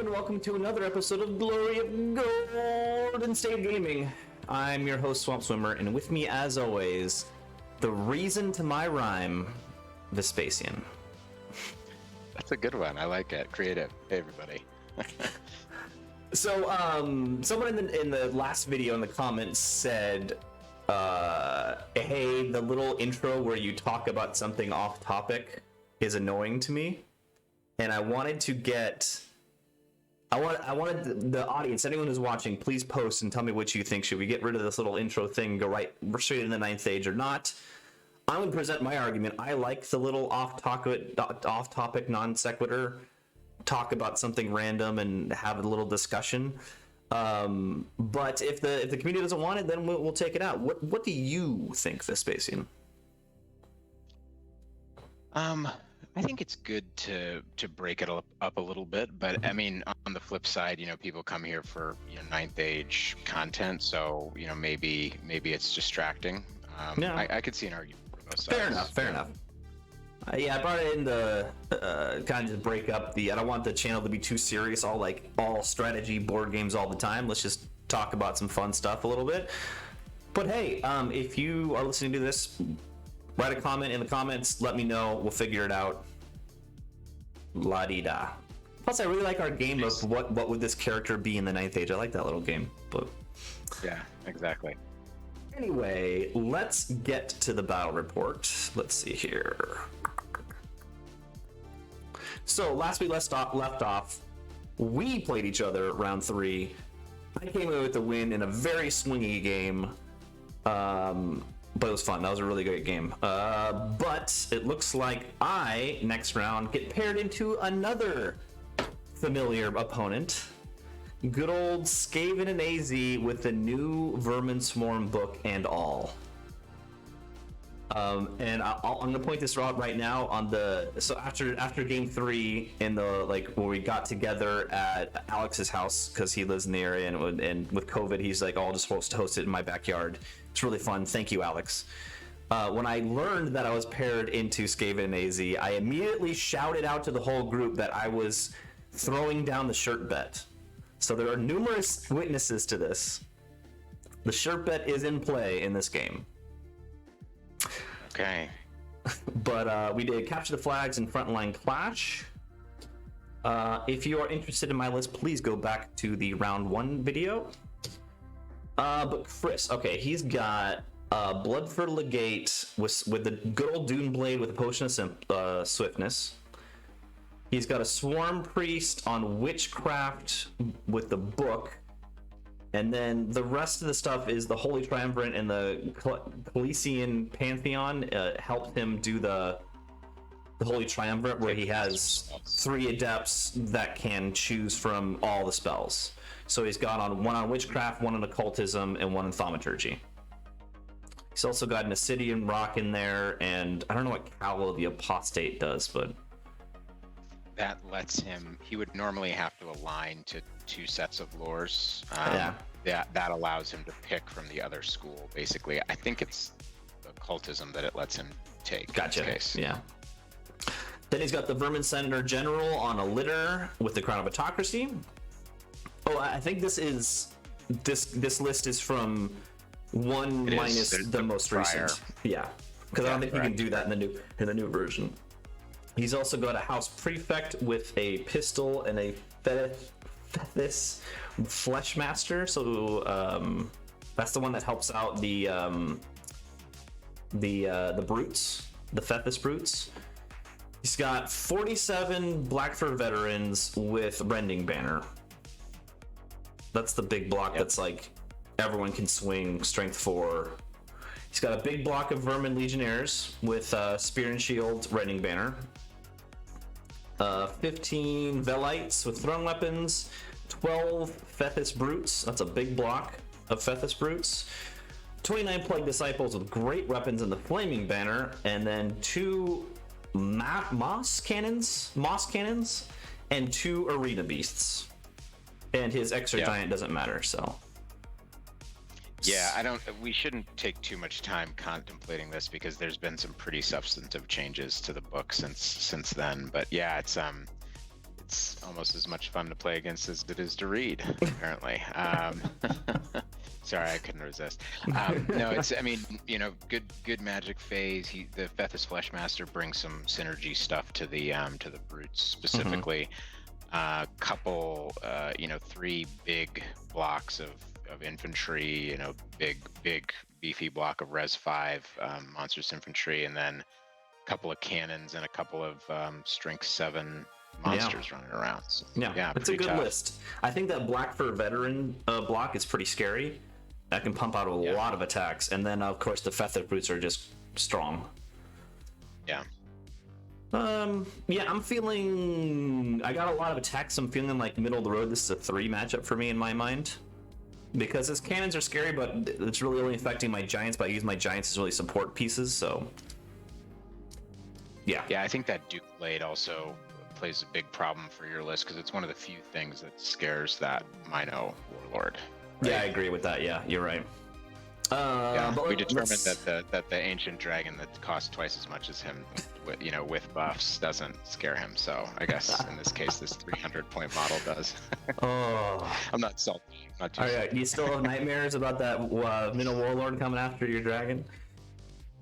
and welcome to another episode of Glory of Golden State Gaming. I'm your host, SwampSwimmer, and with me, as always, the reason to my rhyme, Vespasian. That's a good one. I like it. Creative. Hey, everybody. So, someone in the last video in the comments said, hey, the little intro where you talk about something off topic is annoying to me. And I wanted to get... I wanted the audience, anyone who's watching, please post and tell me what you think. Should we get rid of this little intro thing, go right straight in the ninth age or not? I'm going to present my argument. I like the little off-topic non sequitur, talk about something random and have a little discussion. But if the community doesn't want it, then we'll take it out. What do you think, Vespasian? I think it's good to break it up a little bit, but I mean, on the flip side, people come here for ninth age content, so maybe it's distracting. Yeah. I could see an argument for both sides. Fair enough. Yeah, I brought it in to kind of just break up I don't want the channel to be too serious, all strategy board games all the time. Let's just talk about some fun stuff a little bit. But hey, if you are listening to this, write a comment in the comments, let me know, we'll figure it out. La-di-da. Plus, I really like our game of what would this character be in the ninth age. I like that little game. But yeah, exactly. Anyway, let's get to the battle report. Let's see here. So last we left off, we played each other round 3. I came away with the win in a very swingy game. But it was fun. That was a really great game. But it looks like I, next round, get paired into another familiar opponent. Good old Skaven and AZ with the new Vermin Swarm book and all. And I'm going to point this out right now on so after game 3 in the where we got together at Alex's house because he lives in the area and with COVID he's like, I'll just host it in my backyard. It's really fun. Thank you, Alex. When I learned that I was paired into Skaven and AZ, I immediately shouted out to the whole group that I was throwing down the shirt bet. So there are numerous witnesses to this. The shirt bet is in play in this game. Okay. But we did capture the flags and frontline clash. If you are interested in my list, please go back to the round 1 video. But Chris, okay, he's got Blood for Legate with the good old Dune Blade with a potion of swiftness. He's got a Swarm Priest on Witchcraft with the book. And then the rest of the stuff is the Holy Triumvirate and the Calician Pantheon helped him do the Holy Triumvirate, where he has 3 adepts that can choose from all the spells. So he's got one on Witchcraft, 1 on Occultism, and 1 on Thaumaturgy. He's also got an Ascidian Rock in there, and I don't know what Cowl the Apostate does, but... That lets him... He would normally have to align to 2 sets of lores. That allows him to pick from the other school, basically. I think it's Occultism that it lets him take. Gotcha. In this case. Yeah. Then he's got the Vermin Senator General on a litter with the Crown of Autocracy. Oh, I think this list is from 1 minus the most prior. recent. Yeah, because I don't think you can do that in the new version. He's also got a House Prefect with a pistol and a Fethys Fleshmaster. So that's the one that helps out the brutes, the Fethys brutes. He's got 47 Blackfur veterans with Rending Banner. That's the big block. That's like everyone can swing, strength 4. He's got a big block of Vermin Legionnaires with Spear and Shield, Rending Banner. 15 Velites with Thrown Weapons. 12 Fethys Brutes. That's a big block of Fethys Brutes. 29 Plague Disciples with great weapons in the Flaming Banner. And then 2 Moss Cannons, and 2 Arena Beasts. And his Extra Giant doesn't matter, so... Yeah, we shouldn't take too much time contemplating this because there's been some pretty substantive changes to the book since then. But yeah, it's It's almost as much fun to play against as it is to read, apparently. Sorry, I couldn't resist. No, it's, I mean, you know, good magic phase. The Fethys Fleshmaster brings some synergy stuff to the brutes specifically. Couple, you know, 3 big blocks of infantry, you know, big beefy block of Res 5 monstrous infantry, and then a couple of cannons and a couple of strength 7 monsters running around. So, yeah, it's a good tough list. I think that Black Fur Veteran block is pretty scary. That can pump out a lot of attacks, and then of course the Fethid Brutes are just strong. Yeah. Yeah, I'm feeling I got a lot of attacks. I'm feeling like middle of the road. This is a 3 matchup for me in my mind, because his cannons are scary, but it's really only affecting my giants. But I use my giants as really support pieces. So yeah, I think that Duke Blade also plays a big problem for your list, because it's one of the few things that scares that Mino Warlord. Right? Yeah, I agree with that. Yeah, you're right. But we determined that the ancient dragon that costs twice as much as him, you know, with buffs, doesn't scare him. So I guess in this case, this 300-point model does. I'm not salty. Not too. Do you still have nightmares about that Minnow Warlord coming after your dragon?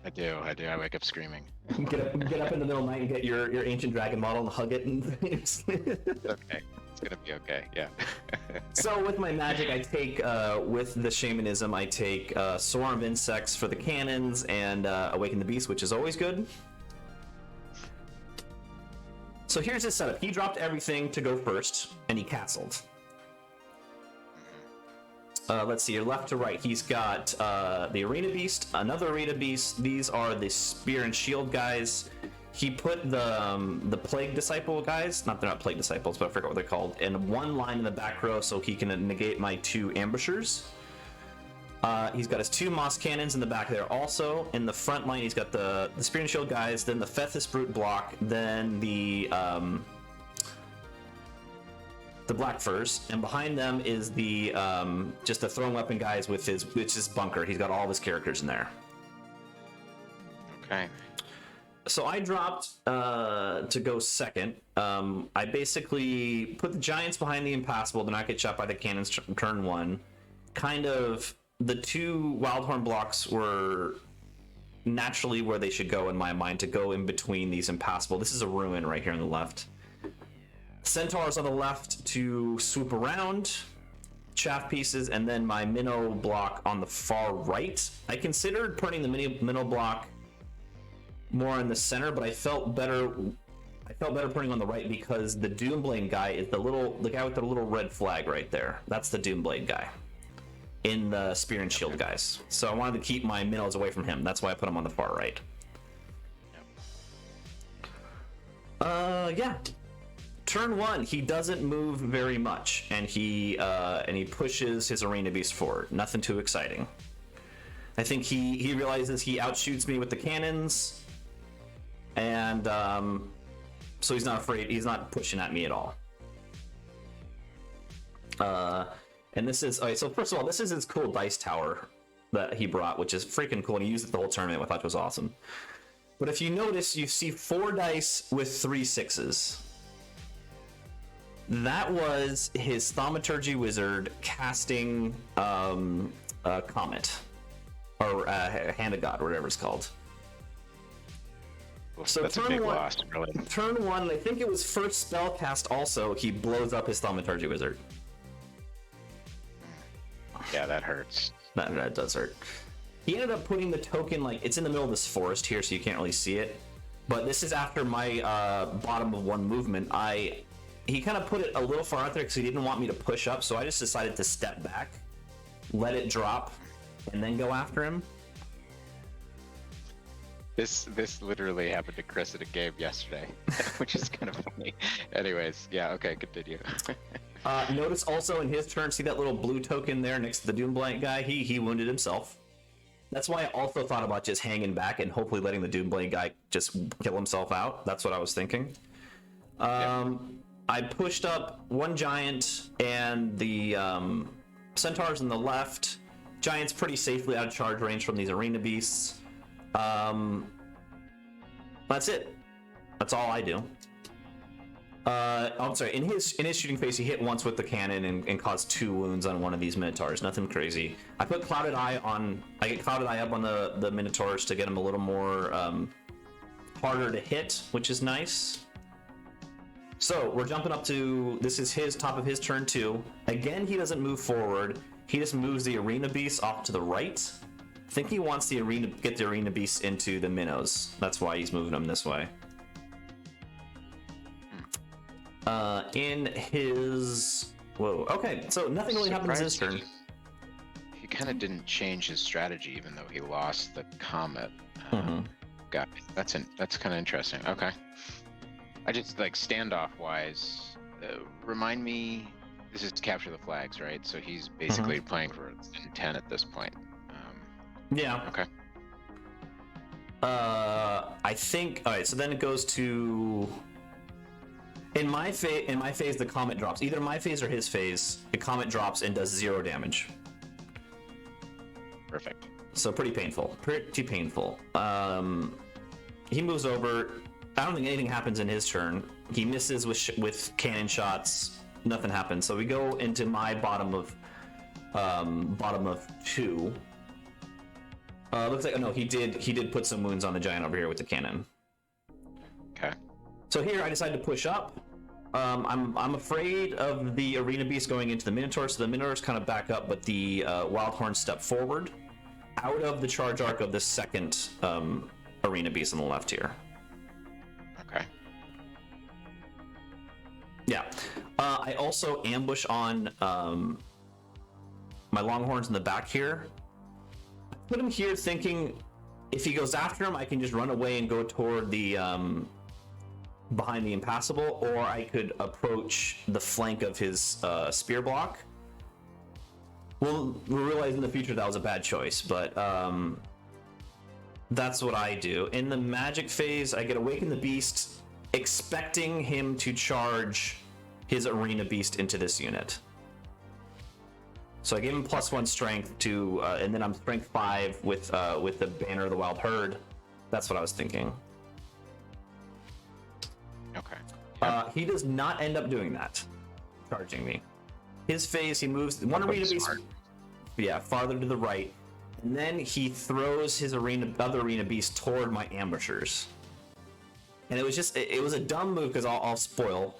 I do. I wake up screaming. Get up in the middle of the night and get your ancient dragon model and hug it and things. Okay. It's gonna be okay, yeah. So with my magic, I take with the shamanism, I take Swarm of Insects for the cannons and Awaken the Beast, which is always good. So here's his setup. He dropped everything to go first, and he castled. Let's see, left to right, he's got the Arena Beast, another Arena Beast. These are the Spear and Shield guys. He put the Plague Disciple guys, they're not Plague Disciples, but I forgot what they're called, in one line in the back row so he can negate my 2 ambushers. He's got his 2 Moss Cannons in the back there also. In the front line, he's got the Spear and Shield guys, then the Fethys Brute block, then the Black Furs, and behind them is the just the Thrown Weapon guys with his bunker. He's got all of his characters in there. Okay. So I dropped to go second. I basically put the giants behind the impassable to not get shot by the cannons turn 1. Kind of the 2 Wildhorn blocks were naturally where they should go in my mind, to go in between these impassable. This is a ruin right here on the left. Centaurs on the left to swoop around, chaff pieces, and then my minnow block on the far right. I considered putting the minnow block more in the center, but I felt better putting on the right, because the Doomblade guy is the guy with the little red flag right there. That's the Doomblade guy in the Spear and Shield guys. So I wanted to keep my minnows away from him. That's why I put him on the far right. Yeah. Turn 1, he doesn't move very much, and he pushes his Arena Beast forward. Nothing too exciting. I think he realizes he outshoots me with the cannons, and so he's not afraid. He's not pushing at me at all. And this is so first of all, this is his cool dice tower that he brought, which is freaking cool, and he used it the whole tournament, which I thought was awesome. But if you notice, you see 4 dice with 3 6s. That was his Thaumaturgy Wizard casting Comet, or Hand of God, or whatever it's called. So that's a big loss, really. Turn 1, I think it was first spell cast also, he blows up his Thaumaturgy Wizard. Yeah, that hurts. That does hurt. He ended up putting the token, like, it's in the middle of this forest here, so you can't really see it. But this is after my bottom of 1 movement. He kind of put it a little far out there because he didn't want me to push up, so I just decided to step back, let it drop, and then go after him. This literally happened to Chris at a game yesterday, which is kind of funny. Anyways, yeah, okay, continue. Notice also in his turn, see that little blue token there next to the Doomblade guy? He wounded himself. That's why I also thought about just hanging back and hopefully letting the Doomblade guy just kill himself out. That's what I was thinking. I pushed up 1 giant and the centaurs on the left. Giants pretty safely out of charge range from these arena beasts. That's it. That's all I do. I'm sorry. In his shooting phase, he hit once with the cannon and caused 2 wounds on one of these minotaurs. Nothing crazy. I put Clouded Eye on. I get Clouded Eye up on the minotaurs to get him a little more harder to hit, which is nice. So we're jumping up to. This is his top of his turn 2. Again, he doesn't move forward. He just moves the Arena Beast off to the right. I think he wants the get the Arena Beast into the minnows. That's why he's moving them this way. In his... Whoa, okay, so nothing really happens this turn. He kind of didn't change his strategy even though he lost the comet. Got it. That's kind of interesting. Okay. I just, like, standoff-wise, remind me... This is to capture the flags, right? So he's basically playing for 10 at this point. Yeah. Okay. I think... Alright, so then it goes to... In my phase, the comet drops. Either my phase or his phase, the comet drops and does 0 damage. Perfect. So pretty painful. Pretty painful. He moves over. I don't think anything happens in his turn. He misses with cannon shots. Nothing happens. So we go into my bottom of 2. Looks like no, he did put some wounds on the giant over here with the cannon. Okay. So here I decided to push up. I'm afraid of the Arena Beast going into the Minotaur, so the Minotaurs kind of back up, but the Wildhorns step forward out of the charge arc of the second Arena Beast on the left here. Okay. Yeah. I also ambush on my Longhorns in the back here. I put him here thinking if he goes after him, I can just run away and go toward the... behind the impassable, or I could approach the flank of his spear block. We'll realize in the future that was a bad choice, but that's what I do. In the magic phase, I get Awaken the Beast, expecting him to charge his Arena Beast into this unit. So I gave him +1 strength to, and then I'm strength 5 with the Banner of the Wild Herd. That's what I was thinking. Okay. He does not end up doing that, charging me. His phase, he moves one Arena Beast, farther to the right, and then he throws his other Arena Beast toward my ambushers. And it was a dumb move because I'll spoil.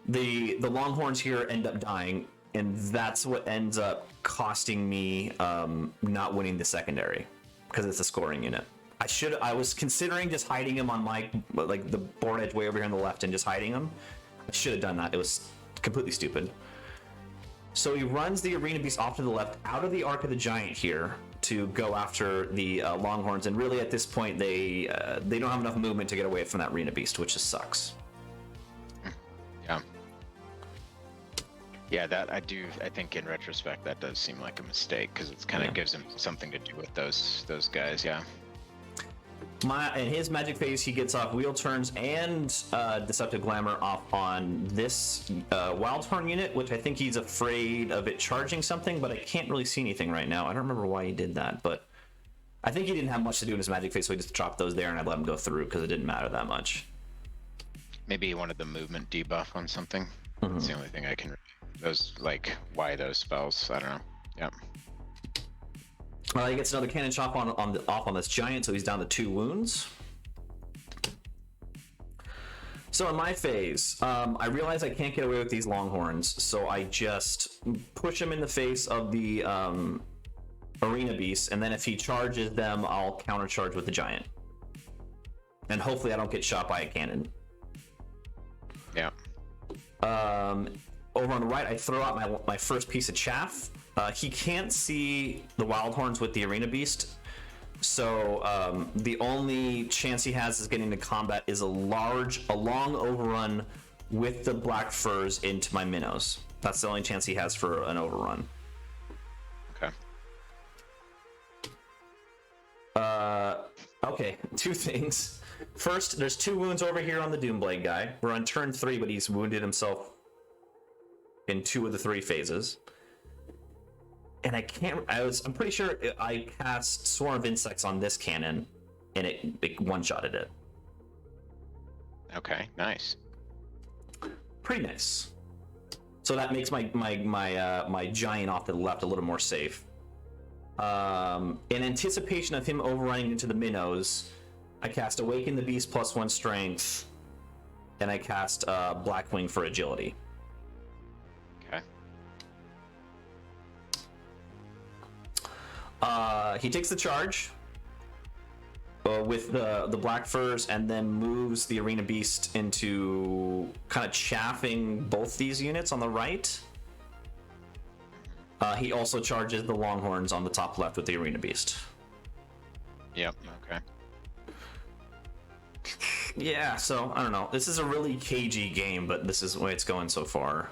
The Longhorns here end up dying, and that's what ends up costing me not winning the secondary because it's a scoring unit. I was considering just hiding him on my, like, the board edge way over here on the left and just hiding him. I should have done that. It was completely stupid. So he runs the Arena Beast off to the left, out of the Arc of the Giant here, to go after the Longhorns. And really, at this point, they don't have enough movement to get away from that Arena Beast, which just sucks. Yeah. Yeah, that I think in retrospect, that does seem like a mistake, because it kind of gives him something to do with those guys, yeah. In his magic phase, he gets off Wheel Turns and Deceptive Glamour off on this Wildhorn unit, which I think he's afraid of it charging something, but I can't really see anything right now. I don't remember why he did that, but I think he didn't have much to do in his magic phase, so he just dropped those there and I let him go through because it didn't matter that much. Maybe he wanted the movement debuff on something. That's the only thing I can... why those spells? I don't know. Yep. He gets another cannon chop off on this giant, so he's down to 2 wounds. So in my phase, I realize I can't get away with these Longhorns, so I just push him in the face of the Arena Beast, and then if he charges them, I'll countercharge with the giant. And hopefully I don't get shot by a cannon. Yeah. Over on the right, I throw out my first piece of chaff. He can't see the Wildhorns with the Arena Beast, so the only chance he has is getting to combat is a long overrun with the Black Furs into my minnows. That's the only chance he has for an overrun. Okay. Okay, 2 things. First, there's 2 wounds over here on the Doomblade guy. We're on turn 3, but he's wounded himself in 2 of the 3 phases. And I'm pretty sure I cast Swarm of Insects on this cannon, and it one-shotted it. Okay, nice. pretty nice. So that makes my giant off to the left a little more safe. In anticipation of him overrunning into the minnows, I cast Awaken the Beast +1 strength, and I cast Blackwing for agility. Okay. He takes the charge with the black furs, and then moves the arena beast into kind of chaffing both these units on the right. He also charges the longhorns on the top left with the arena beast. Yep. Okay. Yeah, so I don't know. This is a really cagey game, but this is the way it's going so far.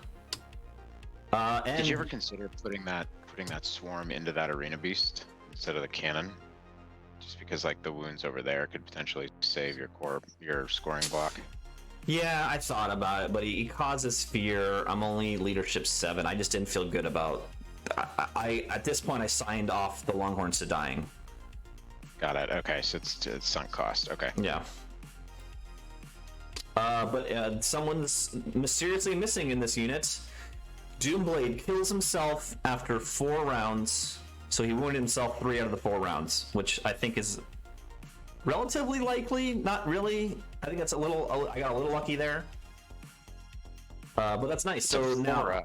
And Did you ever consider putting that swarm into that arena beast instead of the cannon? Just because like the wounds over there could potentially save your scoring block. Yeah, I thought about it, but he causes fear. I'm only leadership 7. I just didn't feel good about. I at this point I signed off the longhorns to dying. Got it. Okay, so it's sunk cost. Okay. Yeah. But someone's mysteriously missing in this unit. Doomblade kills himself after 4 rounds, so he wounded himself 3 out of the 4 rounds, which I think is relatively likely. Not really. I think that's a little. I got a little lucky there. But that's nice. So now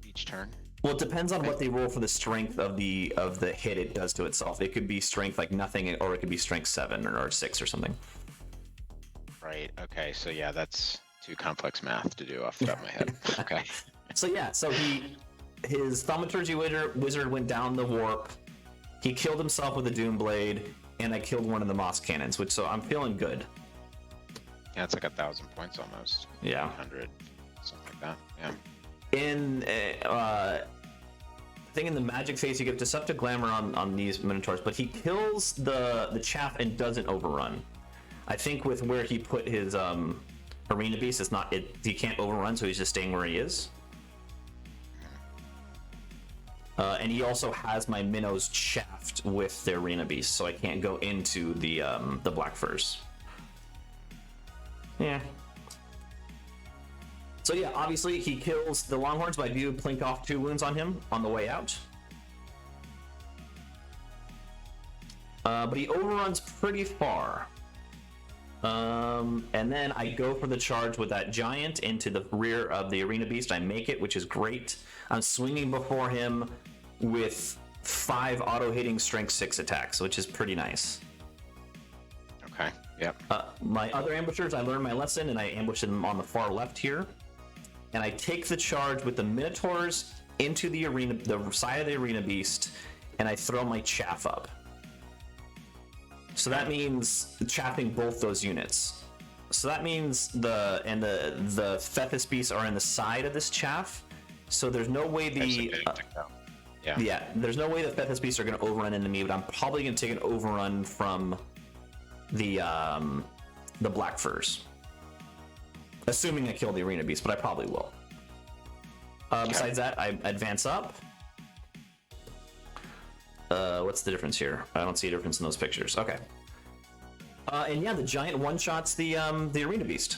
each turn. Well, it depends on what they roll for the strength of the hit it does to itself. It could be strength like nothing, or it could be strength 7 or 6 or something. Right. Okay. So yeah, that's too complex math to do off the top of my head. Okay. So yeah, so his thaumaturgy wizard went down the warp. He killed himself with a Doomblade, and I killed one of the Moss Cannons, so I'm feeling good. Yeah, it's like 1,000 points almost. Yeah. 100, something like that. Yeah. In I think in the magic phase you get Deceptive Glamour on these Minotaurs, but he kills the chaff and doesn't overrun. I think with where he put his arena beast, he can't overrun, so he's just staying where he is. And he also has my minnows chaffed with the arena beast, so I can't go into the black furs. Yeah. So yeah, obviously he kills the longhorns, but I do plink off 2 wounds on him on the way out. But he overruns pretty far. And then I go for the charge with that giant into the rear of the arena beast. I make it, which is great. I'm swinging before him with 5 auto-hitting strength 6 attacks, which is pretty nice. Okay. Yep. My other ambushers, I learned my lesson, and I ambushed them on the far left here. And I take the charge with the Minotaurs into the arena, the side of the arena beast, and I throw my chaff up. So that means chaffing both those units. So that means the Thethys beasts are in the side of this chaff. So there's no way there's no way the Thethys beasts are going to overrun into me, but I'm probably going to take an overrun from the black furs, assuming I kill the arena beast, but I probably will. Besides that, I advance up. What's the difference here? I don't see a difference in those pictures. Okay. And yeah, the giant one-shots the arena beast.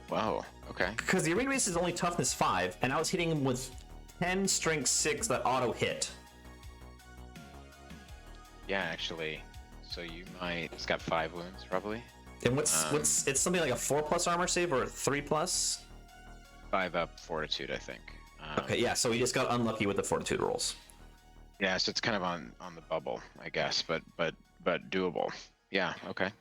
Wow. Okay. Because the arena beast is only toughness 5, and I was hitting him with 10 strength 6 that auto hit. Yeah, actually. So you might. It's got 5 wounds, probably. And what's it's something like a 4+ armor save or a 3+? 5 up fortitude, I think. Okay, yeah. So he just got unlucky with the fortitude rolls. Yeah, so it's kind of on the bubble, I guess, but doable. Yeah. Okay.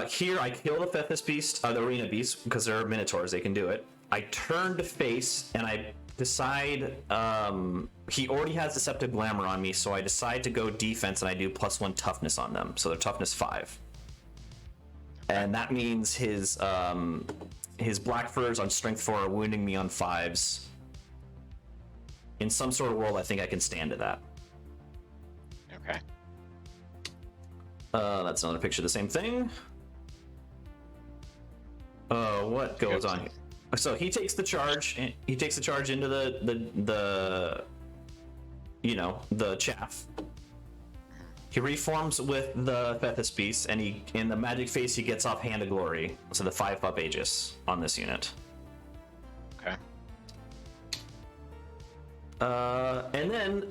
Here I kill the Thethys beast, the arena beast, because they're minotaurs. They can do it. I turn to face, and I decide. He already has Deceptive Glamour on me, so I decide to go defense, and I do +1 toughness on them, so they're toughness 5. And that means his black furs on strength 4 are wounding me on 5s. In some sort of world, I think I can stand to that. Okay. That's another picture of the same thing. What goes on here? So he takes the charge. He takes the charge into the chaff. He reforms with the Fethys Beast, and in the magic phase he gets off Hand of Glory, so the 5-up Aegis on this unit. Okay. And then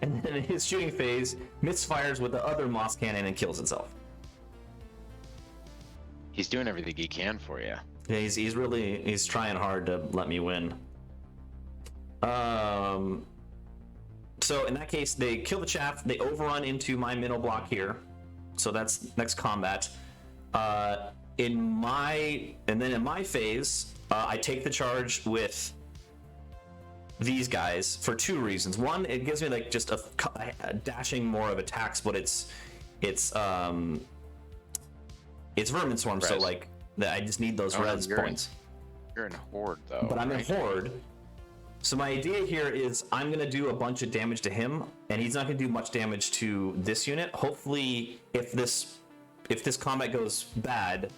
in his shooting phase, misfires with the other Moss Cannon and kills itself. He's doing everything he can for you. Yeah, he's trying hard to let me win. So in that case, they kill the chaff, they overrun into my minnow block here. So that's next combat. In my phase, I take the charge with these guys for 2 reasons. One, it gives me like just a dashing more of attacks, but it's Vermin Swarm, Res. so like I just need those res points. You're in Horde though. But I'm in Horde. So my idea here is I'm gonna do a bunch of damage to him, and he's not gonna do much damage to this unit. Hopefully, if this combat goes bad,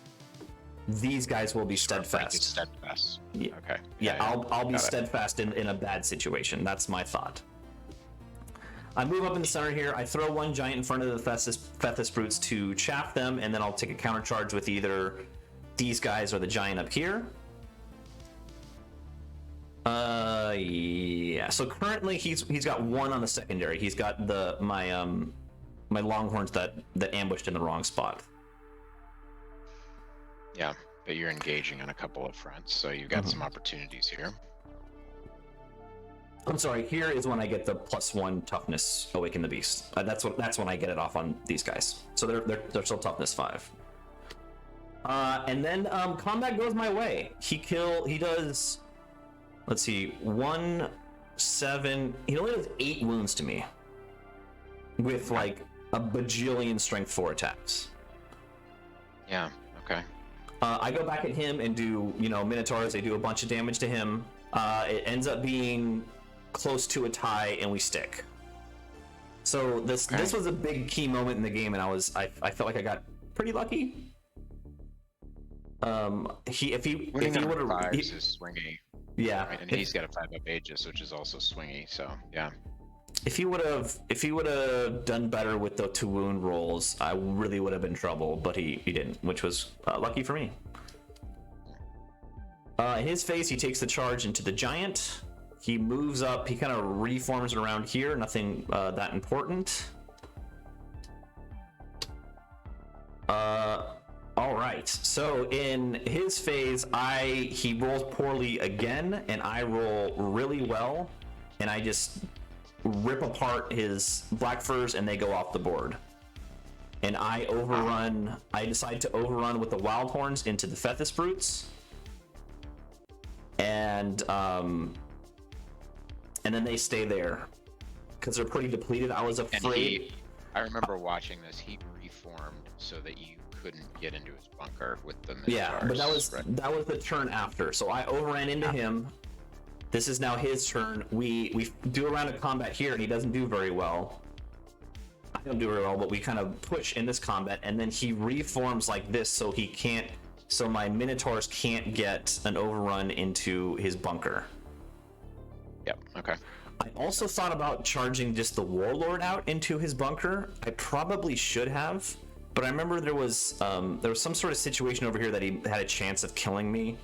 these guys will be steadfast. Steadfast. Yeah. Okay. Yeah, I'll be steadfast in a bad situation. That's my thought. I move up in the center here. I throw one giant in front of the Fethys Brutes to chaff them, and then I'll take a counter charge with either these guys or the giant up here. Yeah. So currently he's got 1 on the secondary. He's got my longhorns that ambushed in the wrong spot. Yeah, but you're engaging on a couple of fronts, so you've got some opportunities here. I'm sorry. Here is when I get the +1 toughness Awaken the Beast. That's when I get it off on these guys. So they're still toughness 5. And then combat goes my way. He does. Let's see, 1, 7. He only does 8 wounds to me, with like a bajillion strength 4 attacks. Yeah. Okay. I go back at him and do Minotaurs. They do a bunch of damage to him. It ends up being close to a tie, and we stick. So this was a big key moment in the game, and I felt like I got pretty lucky. If he would have, is swingy. Yeah, right? And he's got a 5-up Aegis, which is also swingy. So yeah. If he would have done better with the 2 wound rolls, I really would have been in trouble. But he didn't, which was lucky for me. In his phase, he takes the charge into the giant. He moves up. He kind of reforms around here. Nothing that important. All right. So in his phase, he rolls poorly again, and I roll really well, and I just rip apart his black furs, and they go off the board. And I decide to overrun with the wild horns into the Fethys Brutes, and then they stay there because they're pretty depleted. I was afraid. I remember watching this. He reformed so that you couldn't get into his bunker with the Minotaurs. Yeah, but that was the turn after. So I overran into him. This is now his turn. We do a round of combat here, and he doesn't do very well. I don't do very well, but we kind of push in this combat, and then he reforms like this, so he can't. So my Minotaurs can't get an overrun into his bunker. Yep. Okay. I also thought about charging just the Warlord out into his bunker. I probably should have, but I remember there was some sort of situation over here that he had a chance of killing me.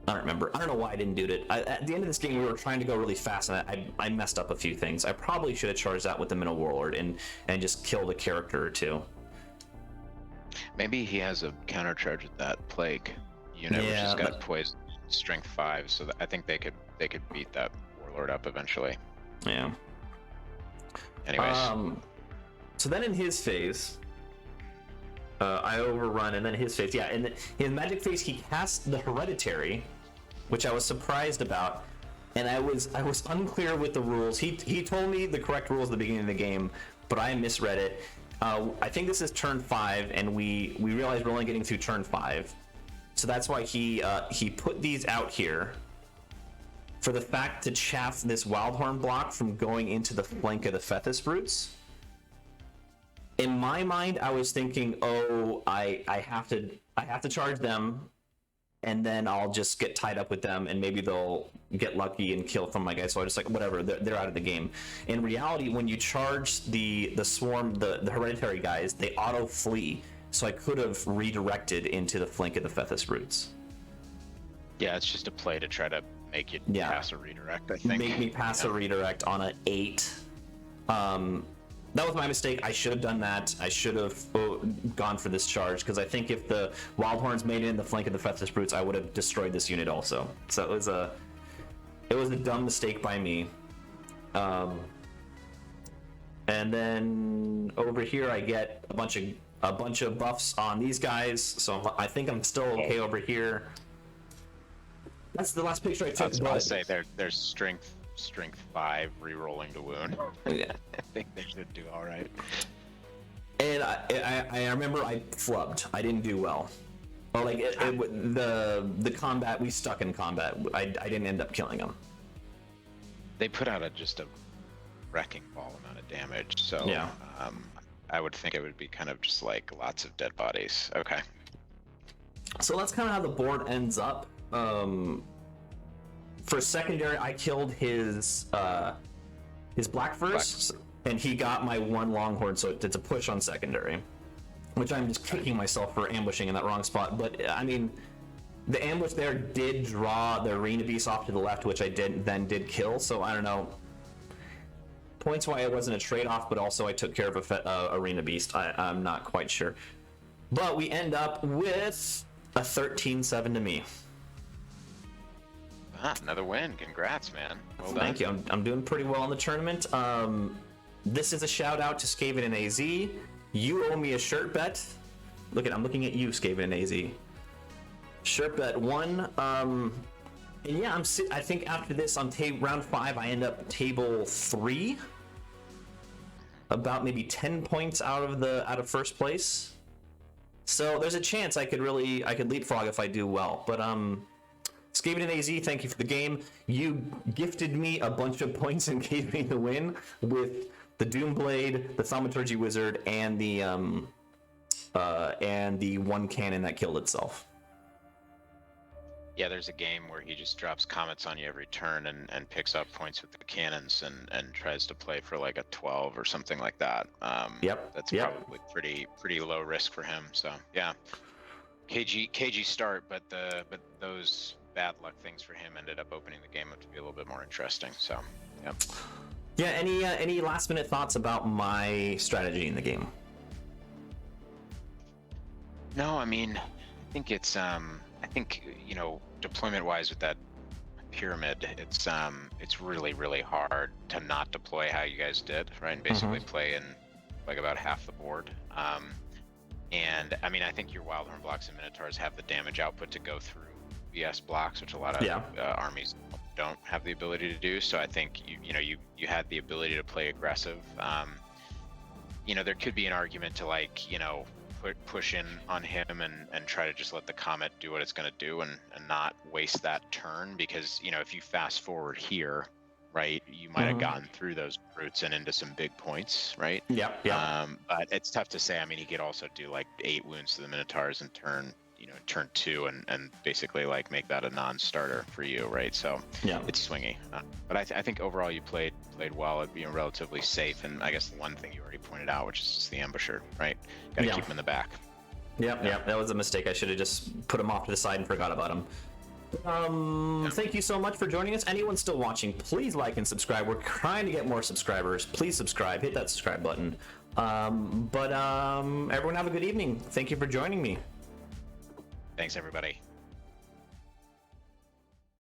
I don't remember. I don't know why I didn't do it. At the end of this game, we were trying to go really fast, and I messed up a few things. I probably should have charged out with the Minnow Warlord and just killed a character or 2. Maybe he has a counter charge with that plague unit, which has got poison strength 5. So I think they could beat that Warlord up eventually. Yeah. Anyways. So then in his phase, I overrun, and then his phase, in his magic phase, he casts the Hereditary, which I was surprised about, and I was unclear with the rules. He told me the correct rules at the beginning of the game, but I misread it. I think this is turn 5, and we realized we're only getting through turn 5, so that's why he put these out here for the fact to chaff this Wildhorn block from going into the flank of the Fethys Brutes. In my mind, I was thinking, I have to charge them, and then I'll just get tied up with them, and maybe they'll get lucky and kill from my guys. So I just like whatever, they're out of the game. In reality, when you charge the swarm, the hereditary guys, they auto flee. So I could have redirected into the flank of the Fethys Brutes. Yeah, it's just a play to try to make you pass a redirect, I think. Make me pass a redirect on an 8. That was my mistake. I should have done that. I should have gone for this charge, because I think if the Wildhorns made it in the flank of the Fethys Brutes, I would have destroyed this unit also. So it was a dumb mistake by me. And then over here I get a bunch of buffs on these guys, so I think I'm still okay over here. That's the last picture I took. I was about to say there's strength 5 re-rolling to wound. Yeah. I think they should do all right. And I remember I flubbed. I didn't do well. Or like the combat, we stuck in combat. I didn't end up killing them. They put out just a wrecking ball amount of damage, so yeah. I would think it would be kind of just like lots of dead bodies. Okay. So that's kind of how the board ends up. For secondary, I killed his Black First, and he got my 1 Longhorn, so it's a push on secondary, which I'm just kicking myself for ambushing in that wrong spot. But I mean, the ambush there did draw the Arena Beast off to the left, which I did kill. So I don't know. Points why it wasn't a trade-off, but also I took care of a Arena Beast. I'm not quite sure. But we end up with a 13-7 to me. Another win. Congrats, man. Well done. Thank you. I'm doing pretty well in the tournament. This is a shout out to Skaven and AZ. You owe me a shirt bet. I'm looking at you, Skaven and AZ. Shirt bet 1. And yeah, I think after this on round 5, I end up table 3. About maybe 10 points out of first place. So there's a chance I could leapfrog if I do well. But Skaven and AZ, thank you for the game. You gifted me a bunch of points and gave me the win with the Doomblade, the Thaumaturgy Wizard, and the 1 cannon that killed itself. Yeah, there's a game where he just drops comets on you every turn and picks up points with the cannons and tries to play for like a 12 or something like that. That's probably pretty low risk for him. So yeah, KG start, but those bad luck things for him ended up opening the game up to be a little bit more interesting. So yeah. Any last minute thoughts about my strategy in the game? No, I mean, I think it's deployment wise with that pyramid, it's really hard to not deploy how you guys did, right? And basically play in like about half the board. And I mean, I think your Wildhorn blocks and Minotaurs have the damage output to go through BS blocks, which a lot of armies don't have the ability to do. So I think you had the ability to play aggressive. There could be an argument to push in on him and try to just let the comet do what it's going to do and not waste that turn, because if you fast forward here, right, you might have gotten through those brutes and into some big points, right? But it's tough to say. I mean, he could also do like 8 wounds to the Minotaurs and turn 2 and basically like make that a non-starter for you, right? So it's swingy, but I think overall you played well. It'd be relatively safe, and I guess the one thing you already pointed out, which is just the ambusher, right? Got to keep him in the back. That was a mistake. I should have just put him off to the side and forgot about him. Thank you so much for joining us. Anyone still watching, please like and subscribe. We're trying to get more subscribers. Please subscribe, hit that subscribe button. Everyone have a good evening. Thank you for joining me. Thanks, everybody.